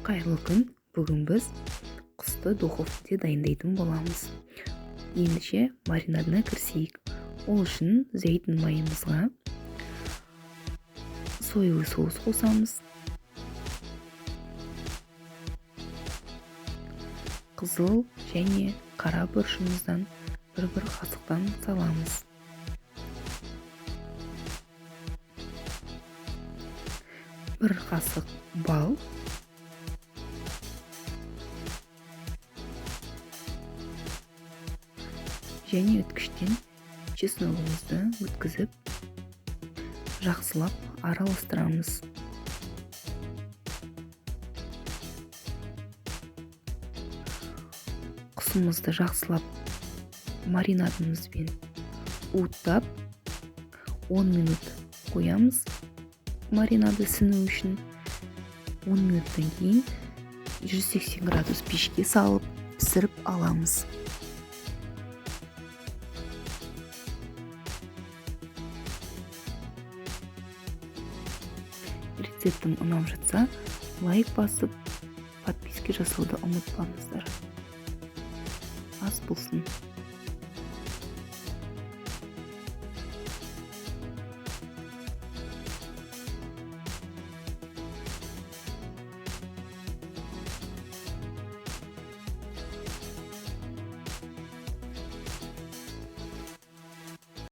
Қайырлы күн. Бүгін біз құсты духовкаде дайындайтын боламыз. Ендеше маринадына кірісейік. Ол үшін зәйтүн майымызға соевый соус қосамыз. Қызыл және қара бұрышымыздан бір қасықтан саламыз. Бір қасық бал, және өткіштен чесногымызды өткізіп, жақсылап араластырамыз. Құсымызды жақсылап маринадымызбен уыттап 10 минут қоямыз. Маринады сіну үшін 10 минуттан кейін 180 градус пешке салып пісіріп аламыз. Рецептім ұнап жатса, лайк басып, подписка жасауды ұмытпаңыздар. Ас болсын.